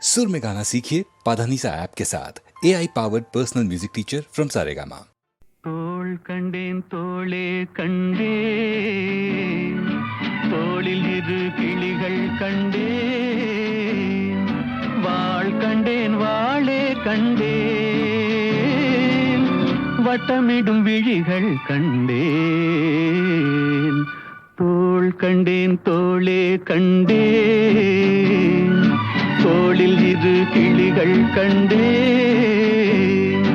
सुर में गाना सीखिए पाधानीसा ऐप के साथ AI powered personal music teacher from Saregama. தோள் கண்டேன் தோளே கண்டேன், தோளில் இரு கிளிகள் கண்டேன், வாள் கண்டேன் வாளே கண்டேன், வட்டமிடும் விழிகள் கண்டேன். தோள் கண்டேன் தோளே கண்டேன், தோளில் இரு கிளிகள் கண்டேன்,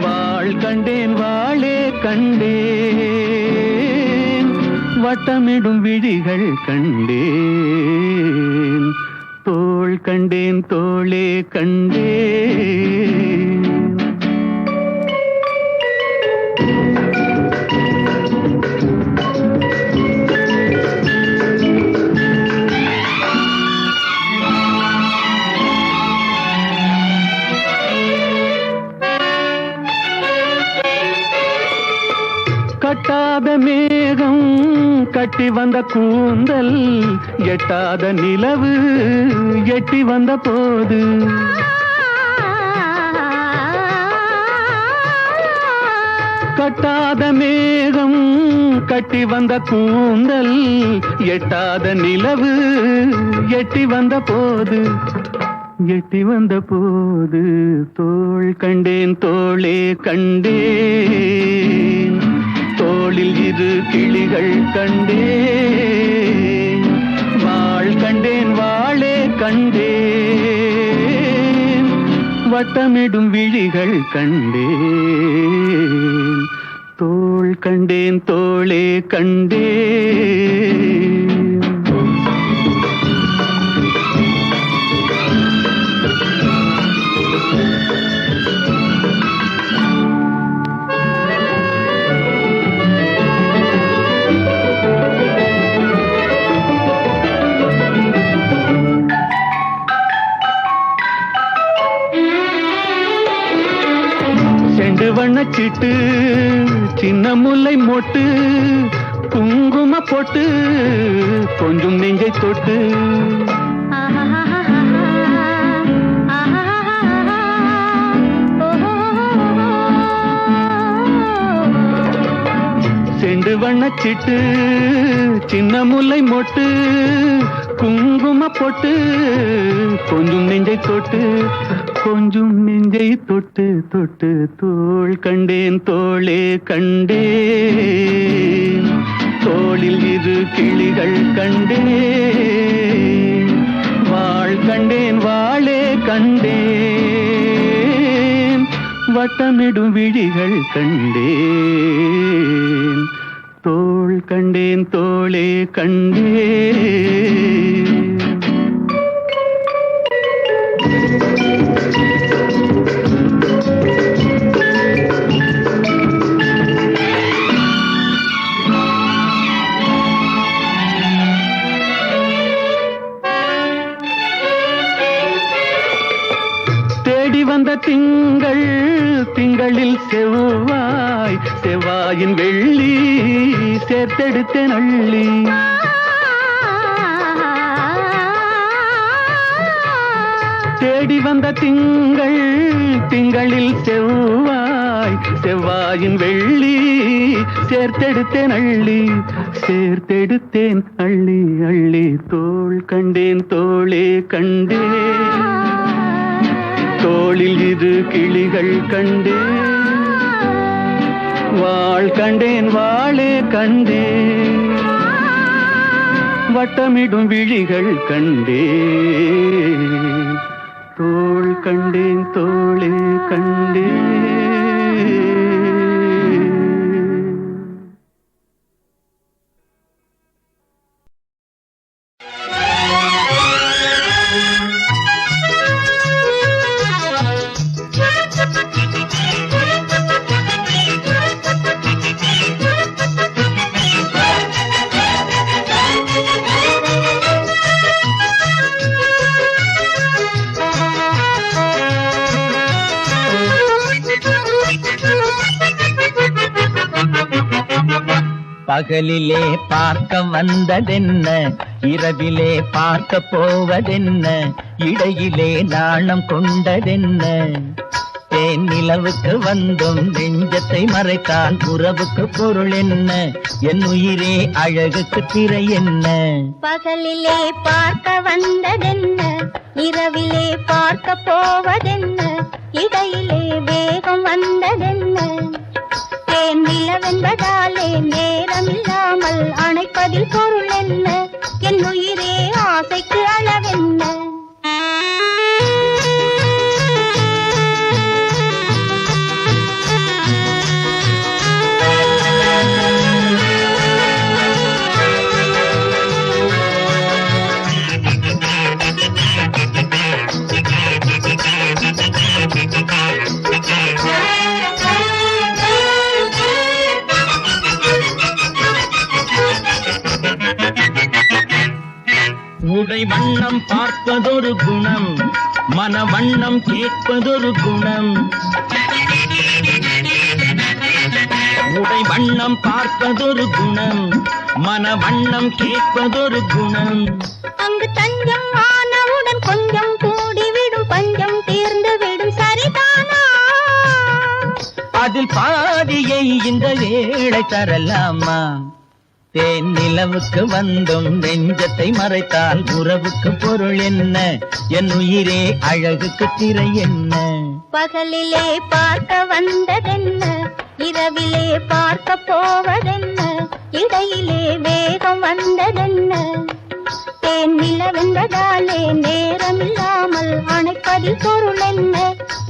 வாள் கண்டேன் வாளே கண்டேன், வட்டமிடும் விழிகள் கண்டேன். தோள் கண்டேன் தோளே கண்டேன். கட்டாத மேகம் கட்டி வந்த கூந்தல், எட்டாத நிலவு எட்டி வந்த போது, கட்டாத மேகம் கட்டி வந்த கூந்தல், எட்டாத நிலவு எட்டி வந்த போது, எட்டி வந்த போது, தோள் கண்டேன் தோளே கண்டேன், தோளில் இரு கிளிகள் கண்டேன், வாள் கண்டேன் வாளே கண்டேன், வட்டமிடும் விழிகள் கண்டேன். தோள் கண்டேன் தோளே கண்டேன். வண்ணச்சிட்டு சின்ன முல்லை மொட்டு, குங்கும போட்டு கொஞ்சம் நெஞ்சை தொட்டு, செண்டு வண்ணச்சிட்டு சின்ன முல்லை மொட்டு, குங்கும போட்டு கொஞ்சம் நெஞ்சை தொட்டு, கொஞ்சம் நெஞ்சை தொட்டு தொட்டு, தோள் கண்டேன் தோளே கண்டேன், தோளில் இரு கிளிகள் கண்டேன், வாள் கண்டேன் வாளே கண்டேன், வட்டமிடும் விழிகள் கண்டேன். தோள் கண்டேன் தோளே கண்டேன். வந்த திங்கள் திங்களில் செவ்வாய், செவ்வாயின் வெள்ளி சேர்த்தெடுத்தேன் அள்ளி, தேடி வந்த திங்கள் திங்களில் செவ்வாய், செவ்வாயின் வெள்ளி சேர்த்தெடுத்தேன் அள்ளி, சேர்த்தெடுத்தேன் அள்ளி அள்ளி. தோள் கண்டேன் தோளே கண்டேன், தோளில் இரு கிளிகள் கண்டேன், வாள் கண்டேன் வாளே கண்டேன், வட்டமிடும் விழிகள் கண்டேன். தோள் கண்டேன் தோளே கண்டேன். பகலிலே பார்க்க வந்ததென்ன, இரவிலே பார்க்க போவதென்ன, இடையிலே நாணம் கொண்டதென்ன தேன் நிலவுக்கு வந்தும் நெஞ்சத்தை மறைத்தான் உறவுக்கு பொருள் என்ன என் உயிரே அழகுக்கு திரை என்ன பகலிலே பார்க்க வந்ததென்ன இரவிலே பார்க்க போவதென்ன இடையிலே வேகம் வந்ததென்ன தேன் நிலவென்பதாலே நேரமில்லாமல் அணைப்பதில் பொருள் என்ன என் உயிரே ஆசைக்கு அளவென்ன உடை வண்ணம் பார்ப்பதொரு குணம் மன வண்ணம் கேட்பதொரு குணம் உடை வண்ணம் பார்ப்பதொரு குணம் மன வண்ணம் கேட்பதொரு குணம் அங்கு தஞ்சம் ஆனவுடன் கொஞ்சம் கூடிவிடும் பஞ்சம் தீர்ந்து விடும் சரிதானா அதில் பாதியை இந்த வேளை தரலாமா தேன் நிலவுக்கு வந்தும் நெஞ்சத்தை மறைத்தால் உறவுக்கு பொருள் என்ன என் உயிரே அழகுக்கு திரை என்ன பகலிலே பார்க்க வந்ததென்ன இரவிலே பார்க்க போவதென்ன இடையிலே வேகம் வந்ததென்ன தேன் நிலவென்பதாலே நேரமில்லாமல் அணைப்பதில் பொருள் என்ன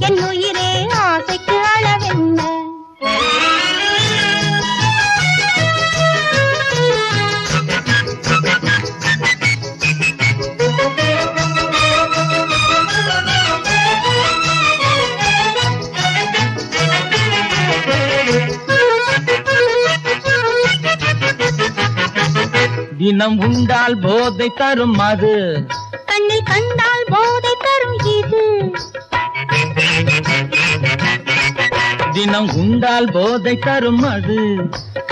என் உயிரே ஆசைக்கு அளவென்ன தினம் உண்டால் போதை தரும் அது கண்ணில் கண்டால் போதை தரும் இது தினம் உண்டால் போதை தரும் அது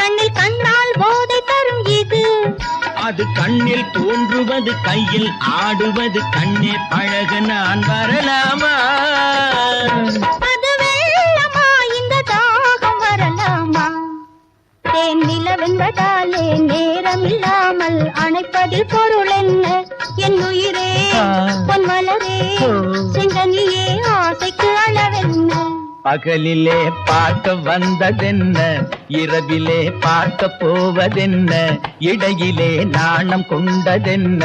கண்ணில் கண்டால் போதை தரும் இது அது கண்ணில் தோன்றுவது கையில் ஆடுவது கண்ணே பழக நான் வரலாமா அது வெள்ளமா இந்த தாகம் வரலாமா தேன் நிலவென்பதாலே நேரமில்லாமல் அணைப்பதில் பொருள் என்ன என் உயிரே பொன் மலரே செங்கனியே ஆசைக்கு அளவென்ன பகலிலே பார்க்க வந்ததென்ன இரவிலே பார்க்க போவதென்ன இடையிலே நாணம் கொண்டதென்ன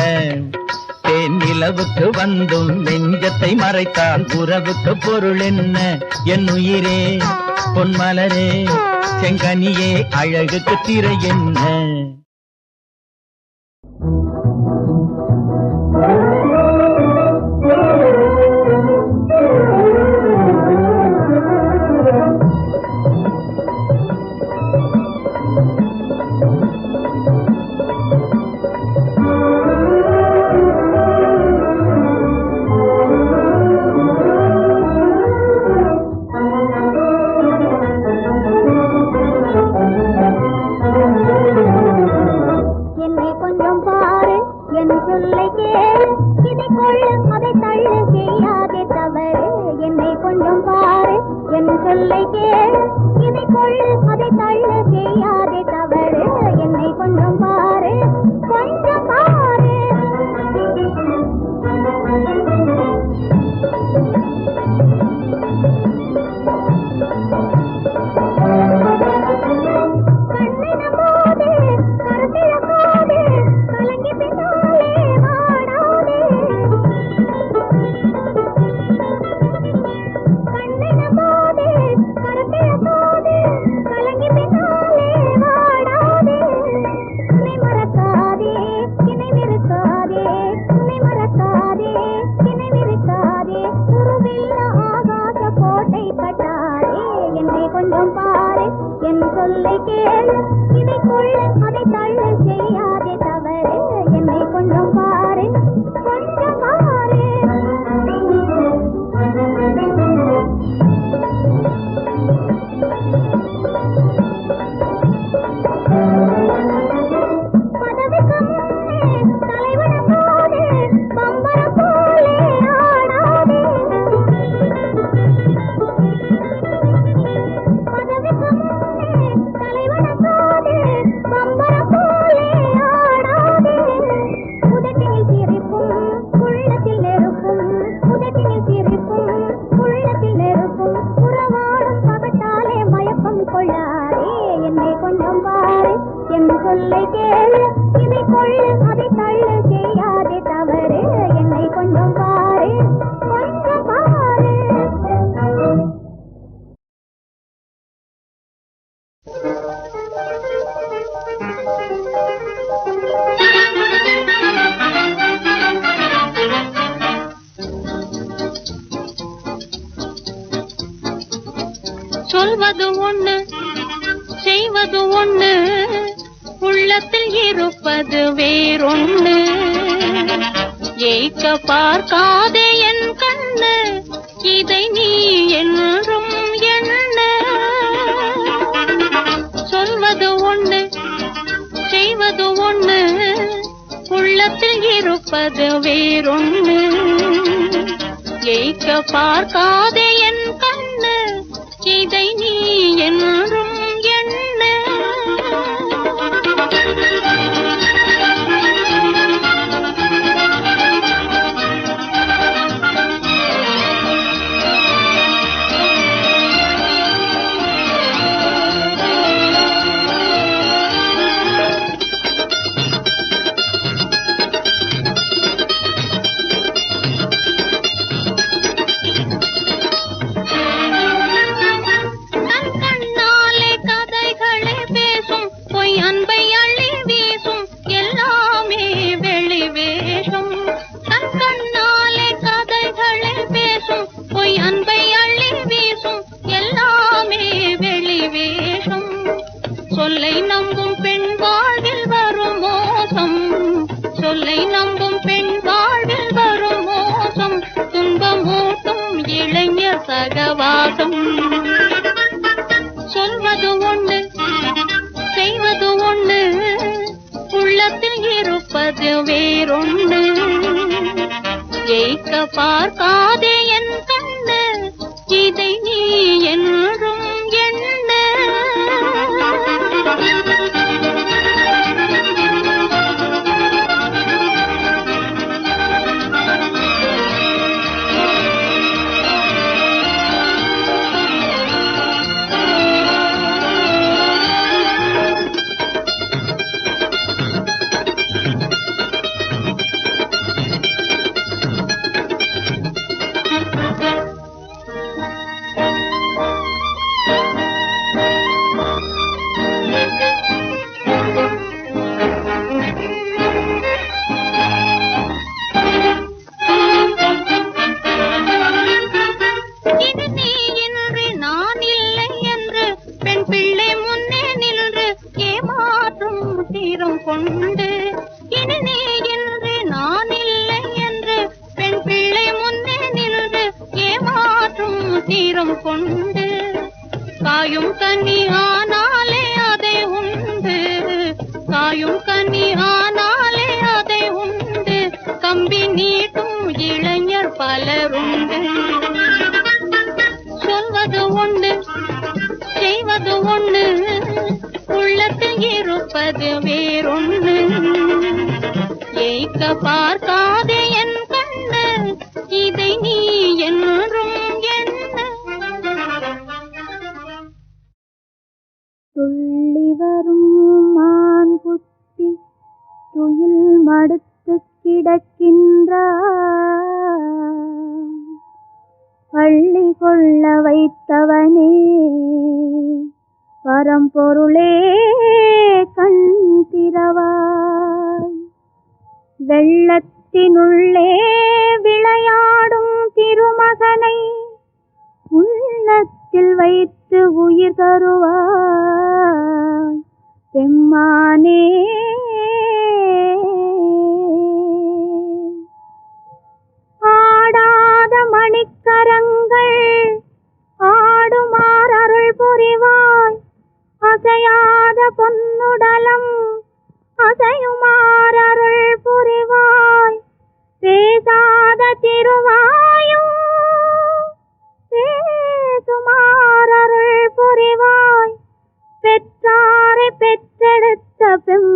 தேன் நிலவுக்கு வந்தும் நெஞ்சத்தை மறைத்தால் உறவுக்கு பொருள் என்ன என் உயிரே பொன் மலரே செங்கனியே அழகுக்கு திரை என்ன தலைவன போது பம்பர போலே சொல்வது ஒண்ணு செய்வது ஒண்ணு உள்ளத்தில் இருப்பது வேறொண்ணு ஏய்க்க பார்க்காதே என் கண்ணு இதை நீ என்றும் என்ன சொல்வது ஒண்ணு செய்வது ஒண்ணு உள்ளத்தில் இருப்பது வேறொண்ணு ஏய்க்க பார்க்காதே என் கண்ணு இதை நீ என்றும் என்ன சொல்லை நம்பும் பெண் வாழ்வில் வரும் மோசம் சொல்லை நம்பும் பெண் வாழ்வில் வரும் மோசம் துன்பமூட்டும் இளைஞர் சகவாசம் சொல்வது ஒண்ணு செய்வது ஒண்ணு உள்ளத்தில் இருப்பது வேறொண்ணு ஏய்க்க பார்க்காதே என் கண்ணு இதை நீ என்றும் என்ன கொண்டு இனி நீ என்று நான் இல்லை என்று பெண் பிள்ளை முன்னே நின்று ஏமாற்றும் தீரம் கொண்டு காயும் கனி ஆனாலே அதை உண்டு காயும் கனி ஆனாலே அதை உண்டு கம்பி நீட்டும் இளைஞர் பலருண்டு சொல்வது ஒன்று செய்வது ஒன்று உள்ளத்தில் இருப்பது வேறொண்ணு ஏய்க்க பார்க்காதே என் கண்ணு இதை நீ என்றும் என்ன துள்ளி வரும் மான் குட்டி துயில் மடுத்து கிடக்கின்றான் பள்ளி கொள்ள வைத்தவனே பரம்பொருளே கண் திறவாய் வெள்ளத்தினுள்ளே விளையாடும் திருமகனை உள்ளத்தில் வைத்து உயிர் தருவாய் பெம்மானே ஆடாத மணிக்கரங்கள் ஆடுமாறு அருள் புரிவாய் அசையாத பொன்னுடலம் அசையுமாறருள் புரிவாய் பேசாத திருவாயும் பேசுமாறருள் புரிவாய் பெற்றாரை பெற்றெடுத்த பெண்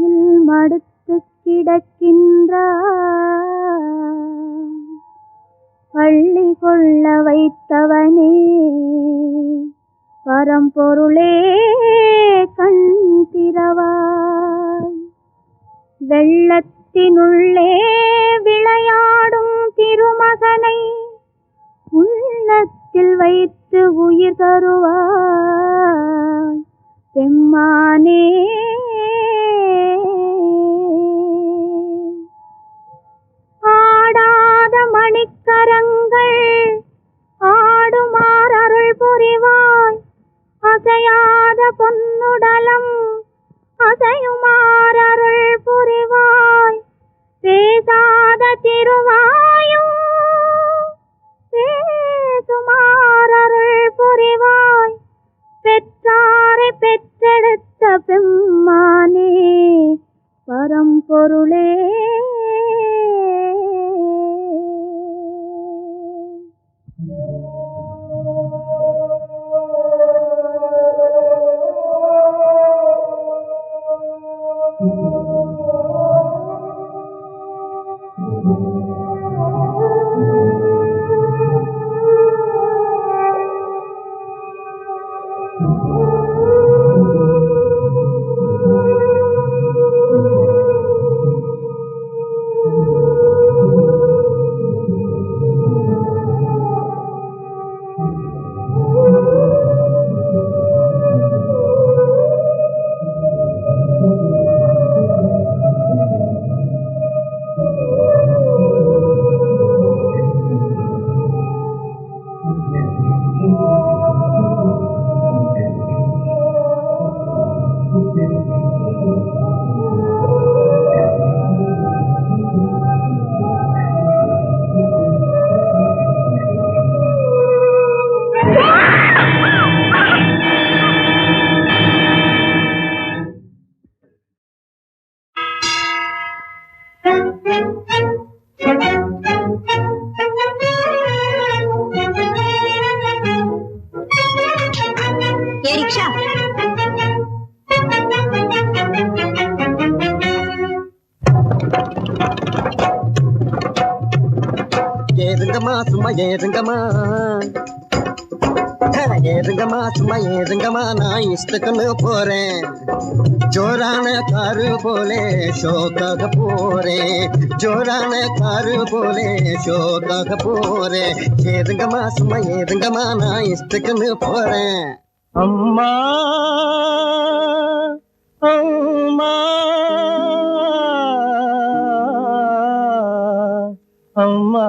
மடியில் மடுத்து கிடக்கின்றார். பள்ளி கொள்ள வைத்தவனே பரம்பொருளே கண் திறவாய். வெள்ளத்தினுள்ளே விளையாடும் திருமகனை உள்ளத்தில் வைத்து உயிர் தருவாய் பெம்மானே. ஆடாத மணிக்கரங்கள் ஆடுமாறு அருள் புரிவாய். அசையாத பொன்னுடலம் அசையுமாறு அருள் புரிவாய். பேசாத திருவாயும் பேசுமாறு அருள் புரிவாய். பெற்றாரை பெற்றெடுத்த பெம்மானே பரம்பொருளே. ஏறுங்கம்மா சும்மா ஏறுங்கம்மா, ஏறுங்கம்மா சும்மா ஏறுங்கம்மா, நான் இஷ்டக்குன்னு போறேன். ஜோரான காரு போலே ஷோக்காக போறேன், ஜோரான காரு போலே ஷோக்காக போறேன். ஏறுங்கம்மா சும்மா ஏறுங்கம்மா, நான் இஷ்டக்குன்னு போறேன். அம்மா அம்மா அம்மா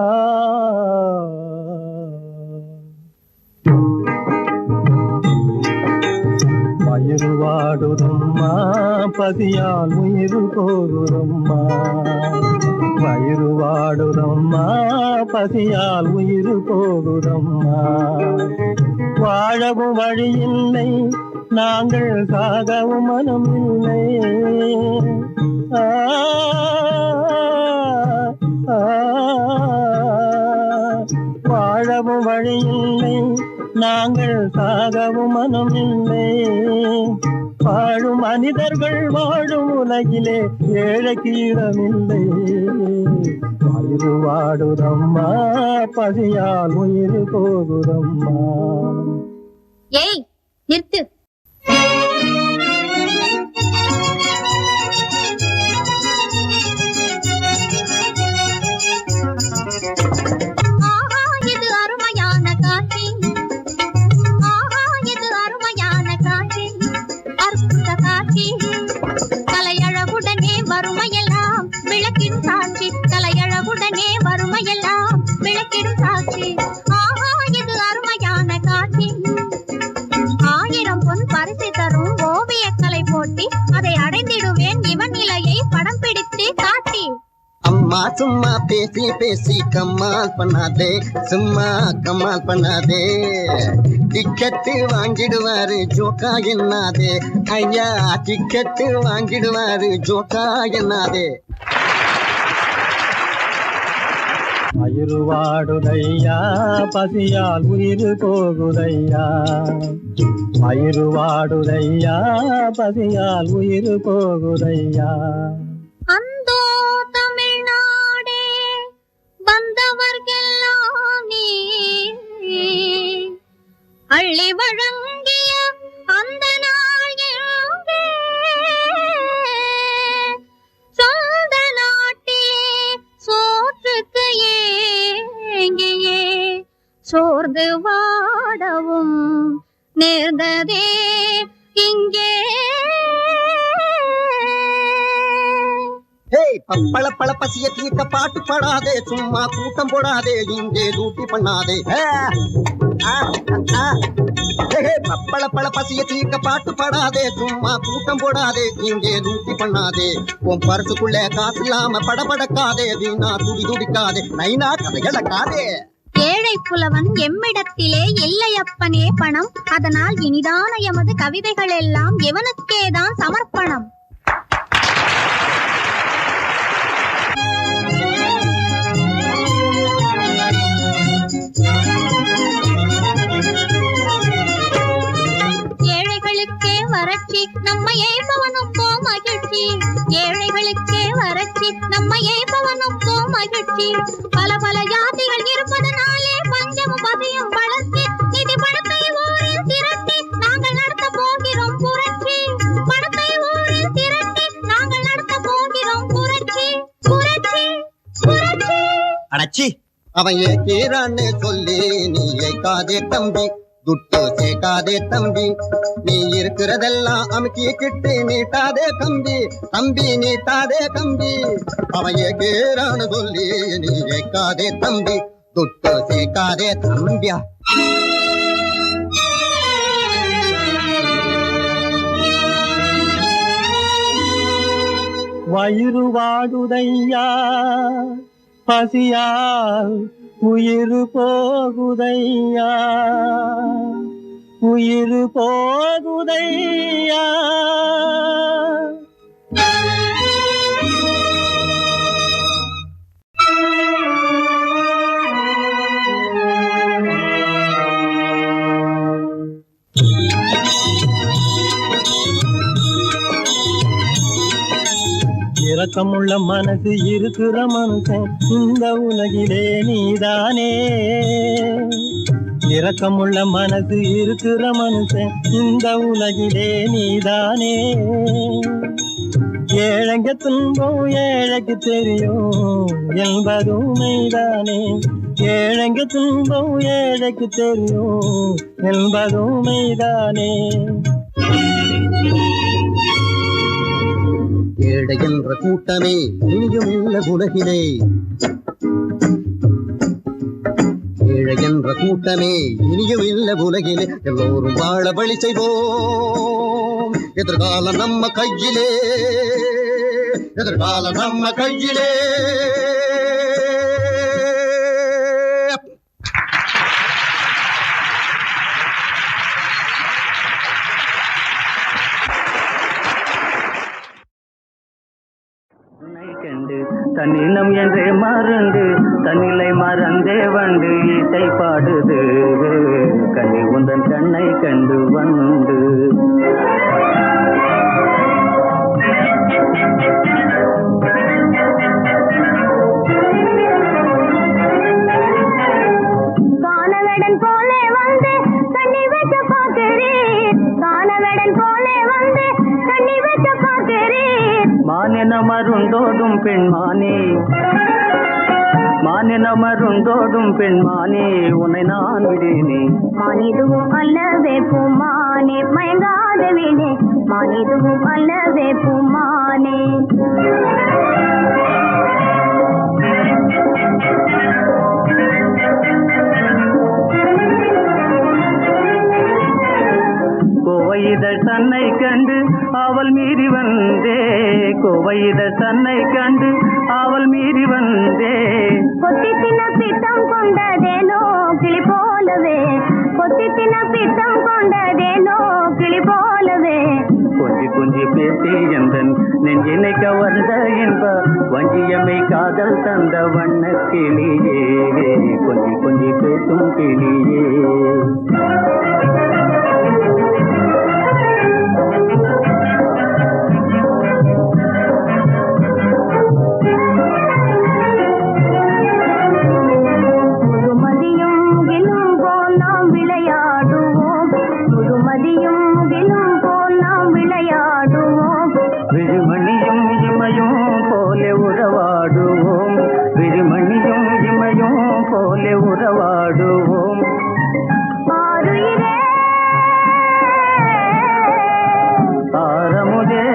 வயிறு வாடுதம்மா, பதியால் உயிர் போகுதம்மா. வயிறு வாடுதம்மா, பதியால் உயிர் போகுதம்மா. வாழவும் வழி இல்லை, நாங்கள் சாகவும் மனம் இல்லை. வாழவும் வழி இல்லை, நாங்கள் சாகவும் மனம் இல்லை. வாழும் மனிதர்கள் வாழும் உலகிலே ஏழைக்கு இடமில்லை. வயிறு வாடுதம்மா, பசியால் உயிர் போகுதம்மா. ஏய் நிறுத்து. கலையழகுடனே வறுமையெல்லாம் விளக்கிடும் சாட்சி, கலையழகுடனே வறுமையெல்லாம் விளக்கிடும் சாட்சி. ஆஹா இது அருமையான காட்சி. 1000 பொன் பரிசு தரும் ஓவிய கலை போட்டி, அதை அடைந்திடுவேன் இவன் நிலையை படம் பிடித்து காட்டி. அம்மா சும்மா பேசி பேசி கம்மால் பண்ணாதே, சும்மா கம்மால் பண்ணாதே. டிக்கெட்டு வாங்கிடுவாரு ஜோக்கா என்னாதே, ஐயா டிக்கெட்டு வாங்கிடுவாரு ஜோக்கா என்னாதே. வயிறு வாடுதையா பசியால் உயிர் போகுதையா வயிறு வாடுதையா பசியால் உயிர் போகுதையா அந்தோ தமிழ்நாடே வந்தவர்கெல்லாம் நீ அள்ளி வழங்கிய அந்த நாள் எங்கே சொந்த நாட்டிலே சோற்றுக்கு ஏங்கியே சோர்ந்து வாடவும் நேர்ந்ததே இங்கே பப்பள பழ பசிய தீர்க்க பாட்டு பாடாதே சும்மா கூட்டம் போடாதே இங்கே லூட்டி பண்ணாதே பப்பள பழ பசிய தீர்க்க பாட்டு பாடாதே சும்மா கூட்டம் போடாதே இங்கே லூட்டி பண்ணாதே உன் பரிசுக்குள்ள காசு இல்லாம படபடக்காதே வீணா துடி துடிக்காதே நைனா கதை இழக்காதே ஏழை புலவன் எம்மிடத்திலே இல்லையப்பனே பணம் அதனால் இனிதான எமது கவிதைகள் எல்லாம் எவனுக்கேதான் சமர்ப்பணம் ஏழைகளுக்கே வறட்சி நம்மை ஏய்பவனுக்கோ மகிழ்ச்சி ஏழைகளுக்கே வறட்சி நம்மை ஏய்பவனுக்கோ மகிழ்ச்சி பல பல ஜாதிகள் இருப்பதனாலே பஞ்சமும் பசியும் வளர்ச்சி நிதி பணத்தை ஊரில் திரட்டி நாங்கள் நடத்த போகிறோம் புரட்சி பணத்தை ஊரில் திரட்டி நாங்கள் நடத்த போகிறோம் புரட்சி புரட்சி புரட்சி அடச்சி அவன் ஏறான்னு சொல்லி நீ ஏக்காதே தம்பி துட்டு சேர்க்காதே தம்பி நீ இருக்கிறதெல்லாம் அமுக்கிக்கிட்டு நீட்டாதே கம்பி தம்பி நீட்டாதே கம்பி அவன் ஏறான்னு சொல்லி நீ ஏக்காதே தம்பி துட்டு சேர்க்காதே தம்பியா வயிறு வாடுதையா பசியால் உயிர் போகுதையா உயிர் போகுதையா இரக்கமுள்ள மனசு இருக்கிற மனுஷன் இந்த உலகிலே நீதானே இரக்கமுள்ள மனசு இருக்கிற மனுஷன் இந்த உலகிலே நீதானே ஏழைங்க துன்பம் ஏழைக்கு தெரியும் என்பதும் மெய்தானே ஏழைங்க துன்பம் ஏழைக்கு தெரியும் என்பதும் மெய்தானே ஏழை என்ற கூட்டமே இனியும் இல்ல உலகிலே ஏழை என்ற கூட்டமே இனியும் இல்ல உலகிலே எல்லோரும் வாழ வழி செய்வோம் எதிர்காலம் நம்ம கையிலே எதிர்காலம் நம்ம கையிலே தன்னினம் என்றே மறந்து தன்னிலை மறந்தே வந்து இசை பாடுது கண்ணி உந்தன் கண்ணை கண்டு வந்து கானவடன் போலே வந்து தண்ணி வைக்க பார்க்கிறேன் கானவடன் போலே வந்து தண்ணி வைக்க பார்க்கிறேன் மானின மருந்தோடும் பெண்மானே மானின மருந்தோடும் பெண்மானே உன்னை நான் விடேனே மானிதுவும் அல்லவே பூமானே மயங்காத வீணே மானிதுவும் அல்லவே பூமானே கோவையிதழ் தன்னை கண்டு அவள் மீறி வந்தே கோவையிதழ் தன்னை கண்டு அவள் மீறி வந்தே கொத்தி தின பித்தம் கொண்டதேனோ கிளி போலவே கொத்தி தின பித்தம் கொண்டதேனோ கிளி போலவே கொஞ்சி கொஞ்சி பேசி எந்தன் நெஞ்சினை கவர்ந்த இன்ப வஞ்சியமை காதல் தந்த வண்ண கிளியே கொஞ்சி கொஞ்சி பேசும் கிளியே விழிமணியும் இமையும் போலே உறவாடுவோம் விழிமணியும் இமையும் போலே உறவாடுவோம் ஆரமுதே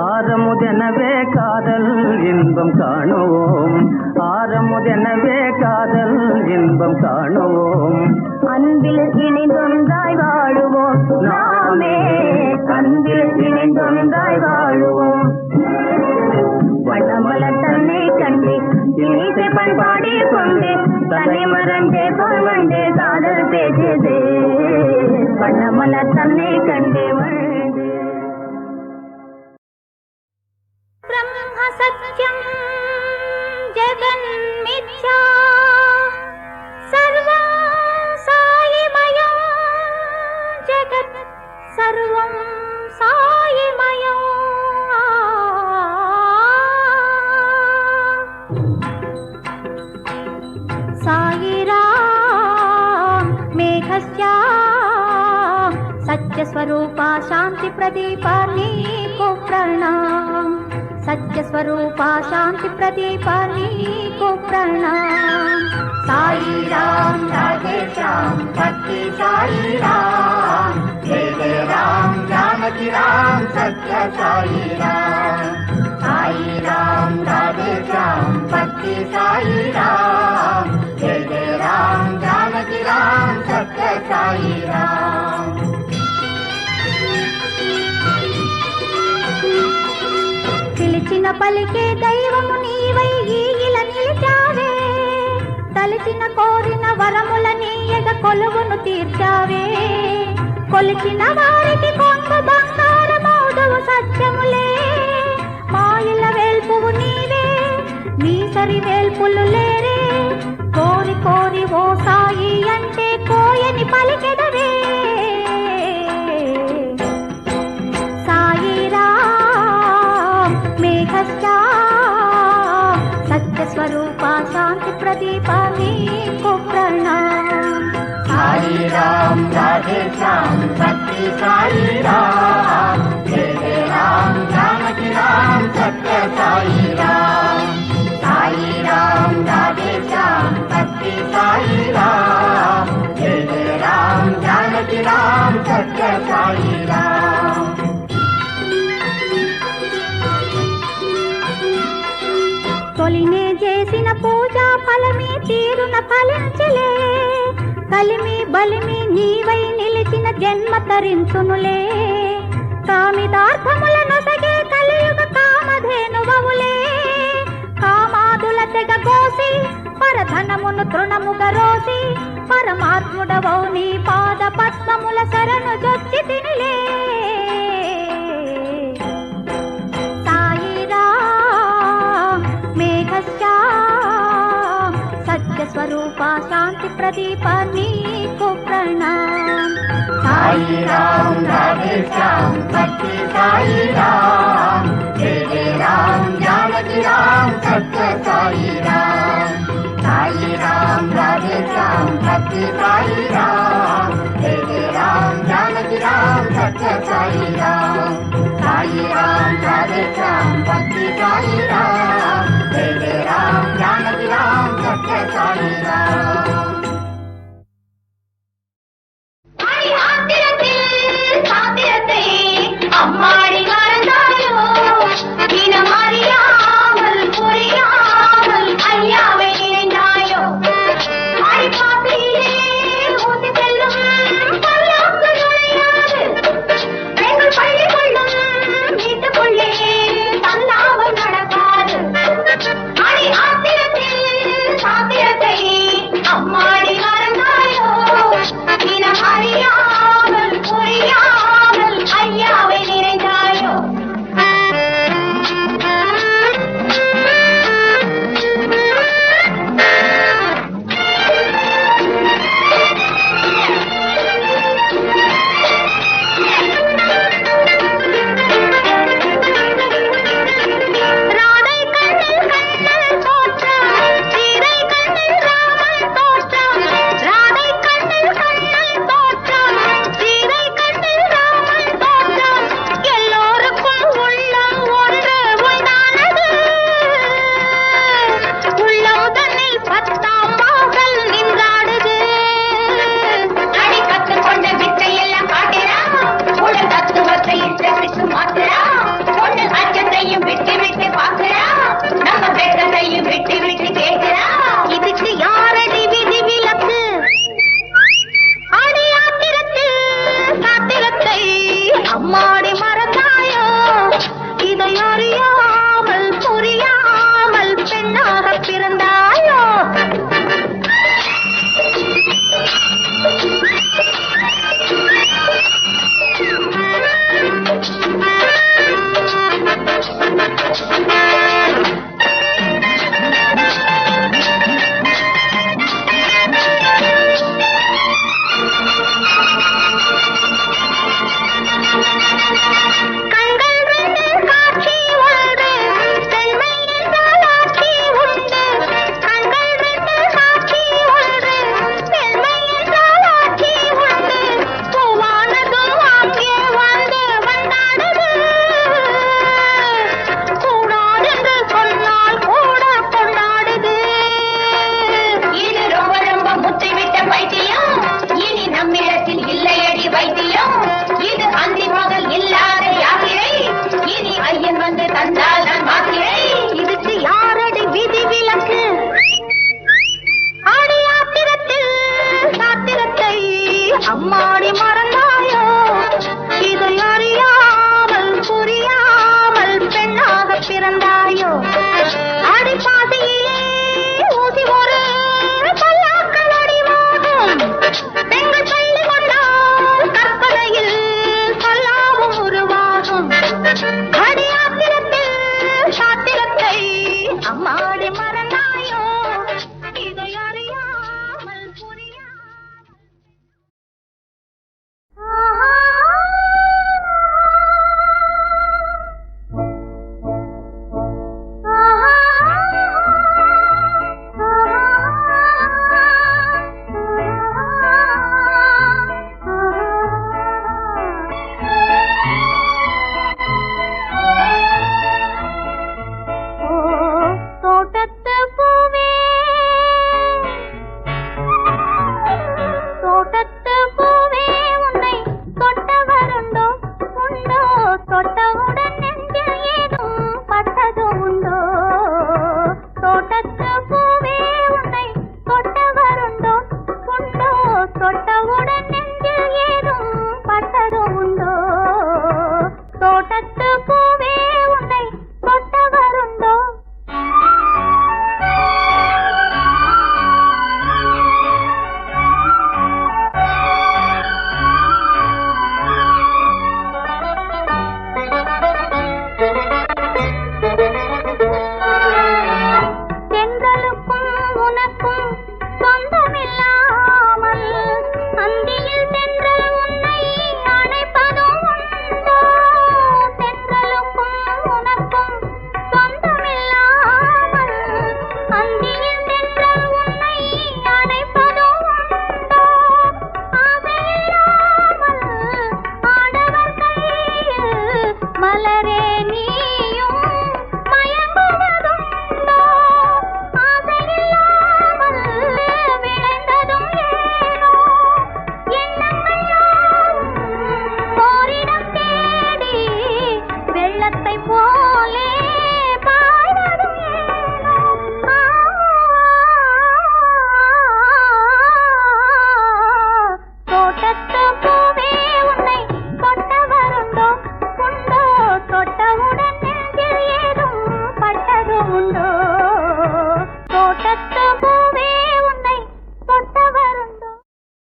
ஆரமுதெனவே காதல் இன்பம் காணுவோம் ஆரமுதெனவே காதல் இன்பம் காணுவோம் அன்பில் இணைந்தொன்றாய் வாழுவோம் நாமே அன்பில் இணைந்தொன்றாய் வாழுவோம் வண்ணமலர் தன்னை கண்டு இனிசை பண்பாடி கொண்டு தன்னை மறந்தே கொள்வண்டே காதல் பேசுதே வண்ணமலர் தன்னை கண்டு வாழ்ந்தே ब्रह्म सत्यं जगन्मिथ्या सर्वं सायिमयं जगत् सर्वं सायिमयं सायिराम मेघस्या सत्यस्वरूपा शांति प्रदीपा नीको प्रणाम सत्यस्वरूपा शांति प्रदीपा नीको प्रणाम साई राम राधे श्याम भक्ति साई राम जय जय राम जानकी राम सत्य साई राम राधे श्याम भक्ति साई राम जय जय राम जानकी राम सत्य साई राम పిలిచిన పలికే దైవము నీవై ఈల నిలిచావే తలిచిన కోరిన వరముల నీయగ కొలువును తీర్చావే కొలిచిన వారికి కొంగు బంగారమౌదువు సత్యములే మాయల వేల్పువు నీవే నీ సరి వేల్పులు లేరే కోరి కోరి ఓ సాయి అంటే కోయని పలికెదవే सत्यस्वरूपा शांति प्रदीपा नीको प्रणाम साई राम राधे श्याम भक्ति साई राम जय जय राम जानकी राम सत्य साई राम राधे श्याम भक्ति साई राम जय जय राम जानकी राम सत्य साई राम తొలినే చేసిన పూజా ఫలమే తీరున ఫలించలే కలిమి బలిమి నీవై నిలిచిన జన్మ తరించునులే కామిదార్థముల నొసగే కలియుగ కామధేనువవులే కామాదుల తెగ కోసి పరధనమును తృణముగా రోసి పరమాత్ముడవౌ నీ పాద పద్మముల శరణు జొచ్చి తినిలే स्वरूपा शांति प्रदीपा नीको प्रणाम साई राम राधे श्याम भक्ति साई राम जय जय राम जानकी राम सत्य साई राम राधे श्याम भक्ति साई राम जय जय राम जानकी राम सत्य साई राम राधे श्याम भक्ति साई राम जय जय राम जानकी राम सत्य साई राम சாத்திரத்தை அம்மாடி பூவே உன்னை தொட்டவருண்டோ தென்றலுக்கும் உனக்கும் சொந்தமில்லாமல் அந்தியில் தென்றல் உன்னை அணைப்பதும் உண்டோ தென்றலுக்கும் உனக்கும் சொந்தமில்லாமல் அந்தியில் தென்றல் உன்னை அணைப்பதும் உண்டோ ஆசையில்லாமல் ஆடவர் கையில் மலரே நீயும் மயங்குவதுண்டோ ஆசையில்லாமல் விளைந்ததும் ஏனோ எண்ணங்கள் யாவும் ஓரிடம் தேடி வெள்ளத்தை போலே பாய்வதும் ஏனோ தோட்டத்து பூவே உன்னை தொட்டவருண்டோ உண்டோ தொட்டவுடன் நெஞ்சில் ஏதும் பட்டது உண்டோ தோட்டத்து பூ